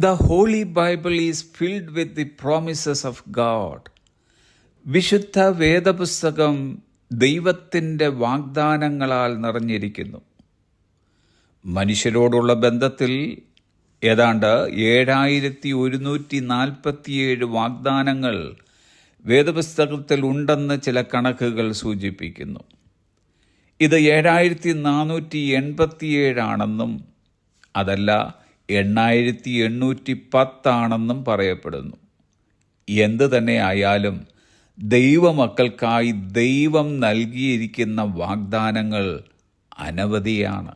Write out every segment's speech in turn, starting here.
The Holy Bible is filled with the promises of God. വിശുദ്ധ വേദപുസ്തകം ദൈവത്തിൻ്റെ വാഗ്ദാനങ്ങളാൽ നിറഞ്ഞിരിക്കുന്നു. മനുഷ്യരോടുള്ള ബന്ധത്തിൽ ഏതാണ്ട് 7147 വാഗ്ദാനങ്ങൾ വേദപുസ്തകത്തിൽ ഉണ്ടെന്ന് ചില കണക്കുകൾ സൂചിപ്പിക്കുന്നു. ഇത് 7487 ആണെന്നും അതല്ല 8810 ആണെന്നും പറയപ്പെടുന്നു. എന്തു തന്നെ ആയാലും ദൈവമക്കൾക്കായി ദൈവം നൽകിയിരിക്കുന്ന വാഗ്ദാനങ്ങൾ അനവധിയാണ്.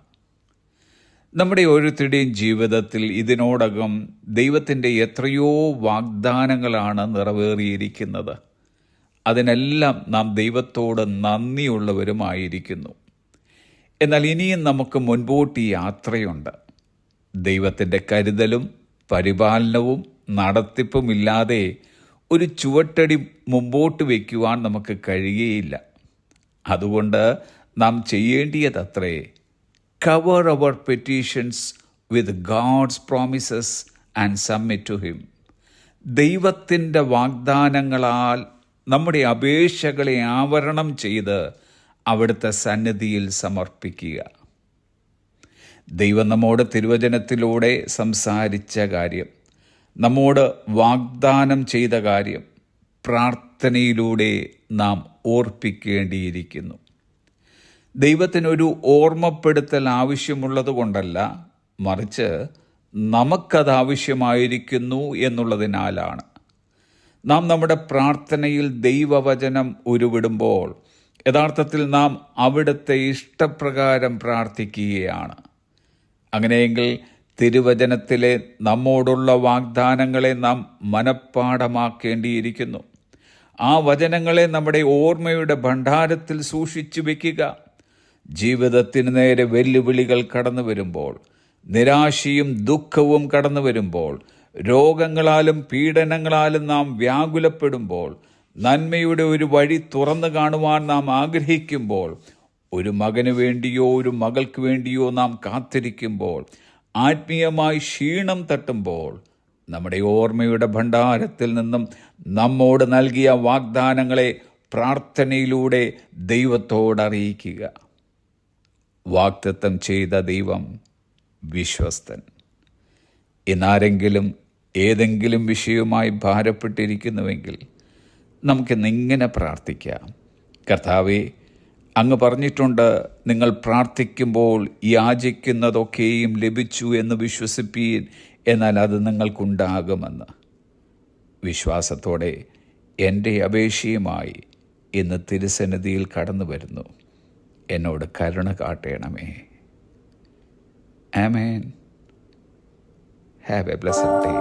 നമ്മുടെ ഓരോരുത്തരുടെയും ജീവിതത്തിൽ ഇതിനോടകം ദൈവത്തിൻ്റെ എത്രയോ വാഗ്ദാനങ്ങളാണ് നിറവേറിയിരിക്കുന്നത്. അതിനെല്ലാം നാം ദൈവത്തോട് നന്ദിയുള്ളവരുമായിരിക്കുന്നു. എന്നാൽ ഇനിയും നമുക്ക് മുൻപോട്ട് യാത്രയുണ്ട്. ദൈവത്തിൻ്റെ കരുതലും പരിപാലനവും നടത്തിപ്പുമില്ലാതെ ഒരു ചുവട്ടടി മുമ്പോട്ട് വയ്ക്കുവാൻ നമുക്ക് കഴിയുകയില്ല. അതുകൊണ്ട് നാം ചെയ്യേണ്ടിയതത്രേ, cover our petitions with God's promises and submit to Him. ദൈവത്തിൻ്റെ വാഗ്ദാനങ്ങളാൽ നമ്മുടെ അപേക്ഷകളെ ആവരണം ചെയ്ത് അവിടുത്തെ സന്നിധിയിൽ സമർപ്പിക്കുക. ദൈവം നമ്മോട് തിരുവചനത്തിലൂടെ സംസാരിച്ച കാര്യം, നമ്മോട് വാഗ്ദാനം ചെയ്ത കാര്യം പ്രാർത്ഥനയിലൂടെ നാം ഓർപ്പിക്കേണ്ടിയിരിക്കുന്നു. ദൈവത്തിനൊരു ഓർമ്മപ്പെടുത്തൽ ആവശ്യമുള്ളത് കൊണ്ടല്ല, മറിച്ച് നമുക്കത് ആവശ്യമായിരിക്കുന്നു എന്നുള്ളതിനാലാണ്. നാം നമ്മുടെ പ്രാർത്ഥനയിൽ ദൈവവചനം ഉരുവിടുമ്പോൾ യഥാർത്ഥത്തിൽ നാം അവിടുത്തെ ഇഷ്ടപ്രകാരം പ്രാർത്ഥിക്കുകയാണ്. അങ്ങനെയെങ്കിൽ തിരുവചനത്തിലെ നമ്മോടുള്ള വാഗ്ദാനങ്ങളെ നാം മനഃപ്പാഠമാക്കേണ്ടിയിരിക്കുന്നു. ആ വചനങ്ങളെ നമ്മുടെ ഓർമ്മയുടെ ഭണ്ഡാരത്തിൽ സൂക്ഷിച്ചു വയ്ക്കുക. ജീവിതത്തിന് നേരെ വെല്ലുവിളികൾ കടന്നു വരുമ്പോൾ, നിരാശയും ദുഃഖവും കടന്നു വരുമ്പോൾ, രോഗങ്ങളാലും പീഡനങ്ങളാലും നാം വ്യാകുലപ്പെടുമ്പോൾ, നന്മയുടെ ഒരു വഴി തുറന്നു കാണുവാൻ നാം ആഗ്രഹിക്കുമ്പോൾ, ഒരു മകന് വേണ്ടിയോ ഒരു മകൾക്ക് വേണ്ടിയോ നാം കാത്തിരിക്കുമ്പോൾ, ആത്മീയമായി ക്ഷീണം തട്ടുമ്പോൾ, നമ്മുടെ ഓർമ്മയുടെ ഭണ്ഡാരത്തിൽ നിന്നും നമ്മോട് നൽകിയ വാഗ്ദാനങ്ങളെ പ്രാർത്ഥനയിലൂടെ ദൈവത്തോടറിയിക്കുക. വാഗ്ദത്തം ചെയ്ത ദൈവം വിശ്വസ്തൻ. ഇന്നാരെങ്കിലും ഏതെങ്കിലും വിഷയവുമായി ഭാരപ്പെട്ടിരിക്കുന്നുവെങ്കിൽ നമുക്കിന്നിങ്ങനെ പ്രാർത്ഥിക്കാം. കർത്താവേ, അങ്ങ് പറഞ്ഞിട്ടുണ്ട്, നിങ്ങൾ പ്രാർത്ഥിക്കുമ്പോൾ യാചിക്കുന്നതൊക്കെയും ലഭിച്ചു എന്ന് വിശ്വസിപ്പീൻ, എന്നാൽ അത് നിങ്ങൾക്കുണ്ടാകുമെന്ന്. വിശ്വാസത്തോടെ എൻ്റെ അപേക്ഷയുമായി ഇന്ന് തിരുസന്നിധിയിൽ കടന്നു വരുന്നു. എന്നോട് കരുണ കാട്ടണമേ. ആമേൻ. Have a blessed day.